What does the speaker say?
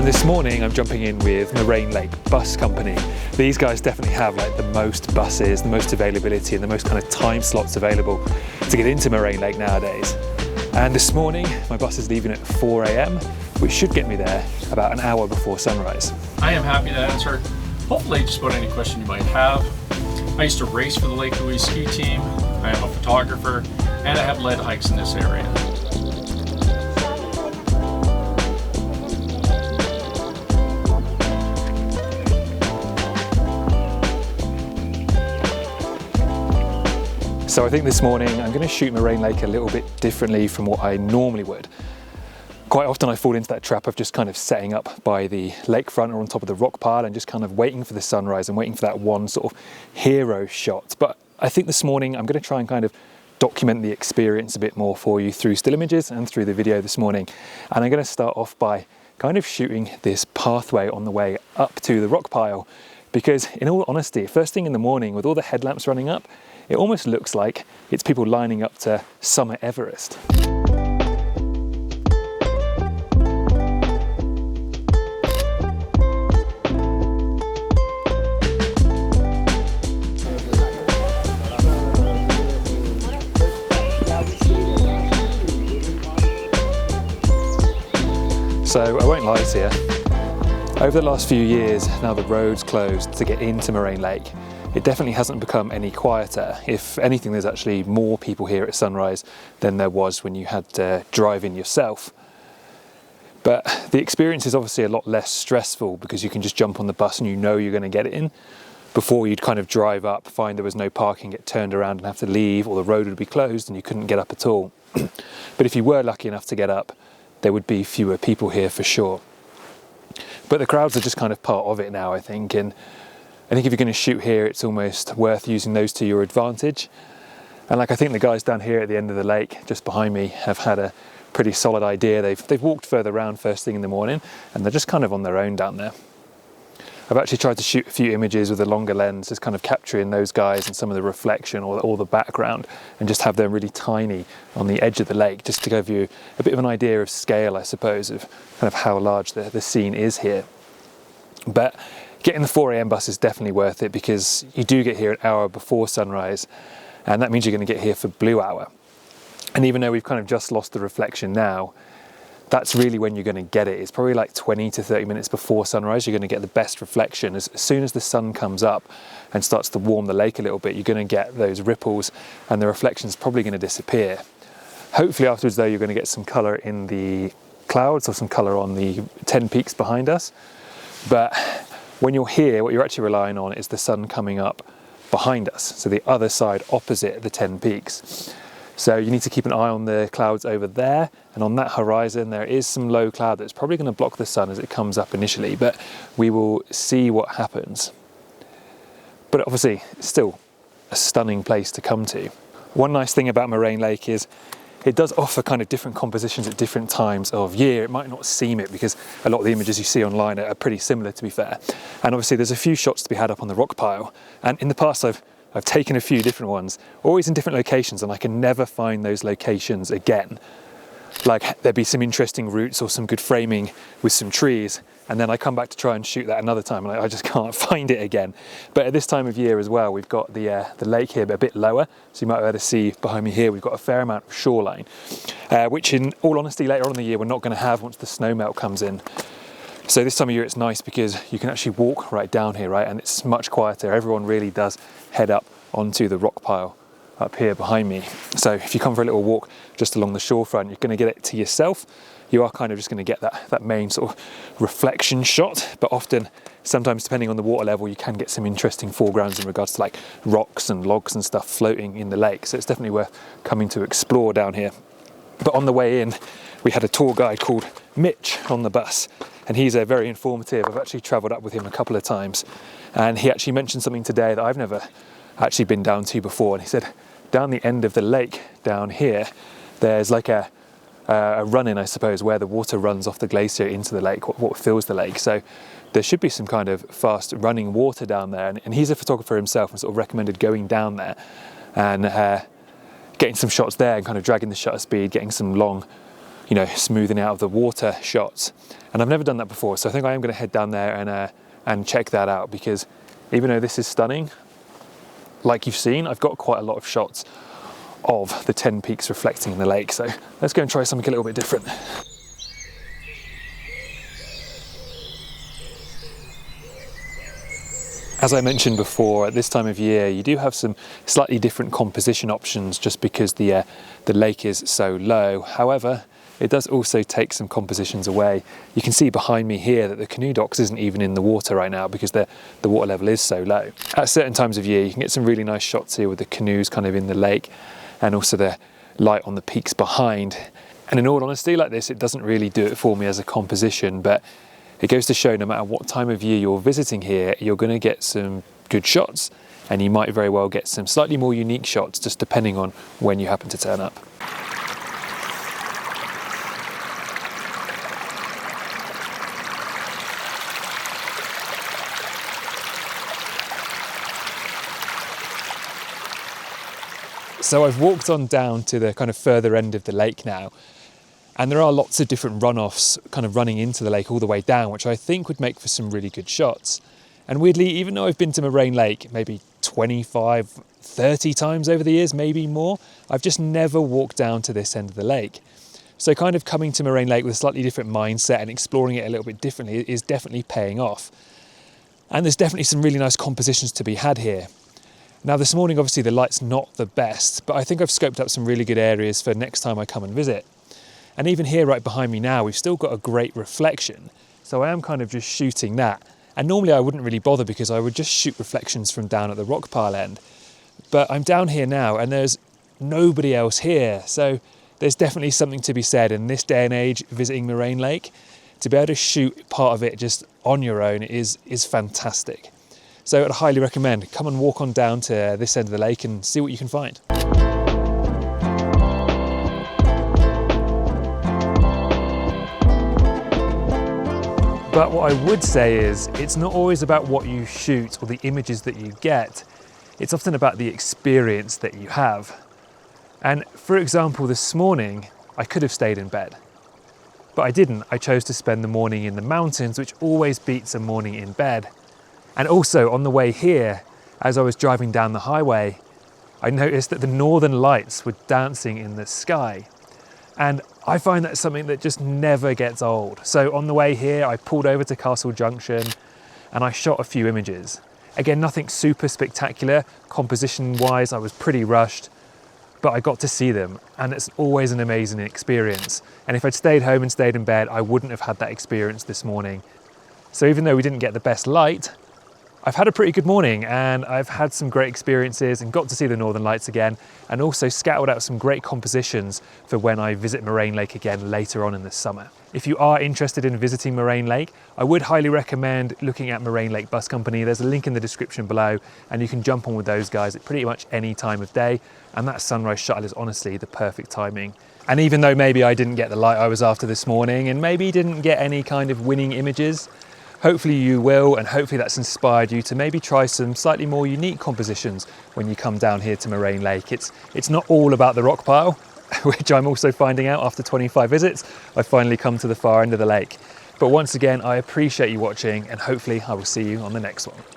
this morning I'm jumping in with Moraine Lake Bus Company. These guys definitely have like the most buses, the most availability and the most kind of time slots available to get into Moraine Lake nowadays. And this morning my bus is leaving at 4 AM, which should get me there about an hour before sunrise. I am happy to answer hopefully just about any question you might have. I used to race for the Lake Louise ski team, I am a photographer, and I have led hikes in this area. So I think this morning I'm going to shoot Moraine Lake a little bit differently from what I normally would. Quite often I fall into that trap of just kind of setting up by the lakefront or on top of the rock pile and just kind of waiting for the sunrise and waiting for that one sort of hero shot. But I think this morning I'm going to try and kind of document the experience a bit more for you through still images and through the video this morning. And I'm going to start off by kind of shooting this pathway on the way up to the rock pile, because in all honesty, first thing in the morning with all the headlamps running up, it almost looks like it's people lining up to Summer Everest. So I won't lie to you, over the last few years, now the road's closed to get into Moraine Lake, it definitely hasn't become any quieter. If anything, there's actually more people here at sunrise than there was when you had to drive in yourself. But the experience is obviously a lot less stressful because you can just jump on the bus and you know you're going to get it in. Before, you'd kind of drive up, find there was no parking, get turned around and have to leave, or the road would be closed and you couldn't get up at all. But if you were lucky enough to get up, there would be fewer people here for sure. But the crowds are just kind of part of it now, I think. And I think if you're going to shoot here, it's almost worth using those to your advantage. And like I think the guys down here at the end of the lake, just behind me, have had a pretty solid idea. They've walked further around first thing in the morning, and they're just kind of on their own down there. I've actually tried to shoot a few images with a longer lens, just kind of capturing those guys and some of the reflection or the background, and just have them really tiny on the edge of the lake, just to give you a bit of an idea of scale, I suppose, of kind of how large the scene is here. But getting the 4 AM bus is definitely worth it because you do get here an hour before sunrise, and that means you're going to get here for blue hour. And even though we've kind of just lost the reflection now, that's really when you're going to get it. It's probably like 20 to 30 minutes before sunrise you're going to get the best reflection. As soon as the sun comes up and starts to warm the lake a little bit, you're going to get those ripples and the reflection's probably going to disappear. Hopefully afterwards though you're going to get some colour in the clouds or some colour on the 10 peaks behind us. But when you're here, what you're actually relying on is the sun coming up behind us, so the other side opposite the 10 peaks. So you need to keep an eye on the clouds over there, and on that horizon there is some low cloud that's probably going to block the sun as it comes up initially, but we will see what happens. But obviously it's still a stunning place to come to. One nice thing about Moraine Lake is it does offer kind of different compositions at different times of year. It might not seem it because a lot of the images you see online are pretty similar, to be fair. And obviously there's a few shots to be had up on the rock pile, and in the past I've taken a few different ones, always in different locations, and I can never find those locations again. Like there'd be some interesting routes or some good framing with some trees, and then I come back to try and shoot that another time and I just can't find it again. But at this time of year as well, we've got the lake here a bit lower, so you might be able to see behind me here we've got a fair amount of shoreline, which in all honesty later on in the year we're not going to have once the snow melt comes in. So this time of year it's nice because you can actually walk right down here, right, and it's much quieter. Everyone really does head up onto the rock pile up here behind me. So if you come for a little walk just along the shorefront, you're going to get it to yourself. You are kind of just going to get that main sort of reflection shot, but often, sometimes depending on the water level, you can get some interesting foregrounds in regards to like rocks and logs and stuff floating in the lake. So it's definitely worth coming to explore down here. But on the way in, we had a tour guide called Mitch on the bus, and he's very informative. I've actually travelled up with him a couple of times, and he actually mentioned something today that I've never actually been down to before. And he said down the end of the lake down here there's like a run-in, I suppose, where the water runs off the glacier into the lake, what fills the lake. So there should be some kind of fast running water down there, and he's a photographer himself and sort of recommended going down there and getting some shots there and kind of dragging the shutter speed, getting some long you know, smoothing out of the water shots. And I've never done that before, so I think I am going to head down there and check that out, because even though this is stunning, like you've seen, I've got quite a lot of shots of the 10 peaks reflecting in the lake. So let's go and try something a little bit different. As I mentioned before, at this time of year, you do have some slightly different composition options just because the lake is so low. However, it does also take some compositions away. You can see behind me here that the Canoe Docks isn't even in the water right now because the water level is so low. At certain times of year, you can get some really nice shots here with the canoes kind of in the lake and also the light on the peaks behind. And in all honesty, like this, it doesn't really do it for me as a composition, but it goes to show no matter what time of year you're visiting here, you're going to get some good shots, and you might very well get some slightly more unique shots just depending on when you happen to turn up. So I've walked on down to the kind of further end of the lake now, and there are lots of different runoffs kind of running into the lake all the way down, which I think would make for some really good shots. And weirdly, even though I've been to Moraine Lake maybe 25, 30 times over the years, maybe more, I've just never walked down to this end of the lake. So kind of coming to Moraine Lake with a slightly different mindset and exploring it a little bit differently is definitely paying off. And there's definitely some really nice compositions to be had here. Now this morning, obviously the light's not the best, but I think I've scoped up some really good areas for next time I come and visit. And even here right behind me now, we've still got a great reflection. So I am kind of just shooting that. And normally I wouldn't really bother because I would just shoot reflections from down at the rock pile end. But I'm down here now and there's nobody else here. So there's definitely something to be said in this day and age visiting Moraine Lake. To be able to shoot part of it just on your own is fantastic. So I'd highly recommend, come and walk on down to this end of the lake and see what you can find. But what I would say is, it's not always about what you shoot or the images that you get. It's often about the experience that you have. And for example, this morning, I could have stayed in bed. But I didn't. I chose to spend the morning in the mountains, which always beats a morning in bed. And also on the way here, as I was driving down the highway, I noticed that the northern lights were dancing in the sky. And I find that something that just never gets old. So on the way here, I pulled over to Castle Junction and I shot a few images. Again, nothing super spectacular. Composition-wise, I was pretty rushed, but I got to see them. And it's always an amazing experience. And if I'd stayed home and stayed in bed, I wouldn't have had that experience this morning. So even though we didn't get the best light, I've had a pretty good morning and I've had some great experiences and got to see the Northern Lights again, and also scouted out some great compositions for when I visit Moraine Lake again later on in the summer. If you are interested in visiting Moraine Lake, I would highly recommend looking at Moraine Lake Bus Company. There's a link in the description below and you can jump on with those guys at pretty much any time of day, and that sunrise shuttle is honestly the perfect timing. And even though maybe I didn't get the light I was after this morning and maybe didn't get any kind of winning images, hopefully you will, and hopefully that's inspired you to maybe try some slightly more unique compositions when you come down here to Moraine Lake. It's not all about the rock pile, which I'm also finding out after 25 visits. I've finally come to the far end of the lake. But once again, I appreciate you watching, and hopefully I will see you on the next one.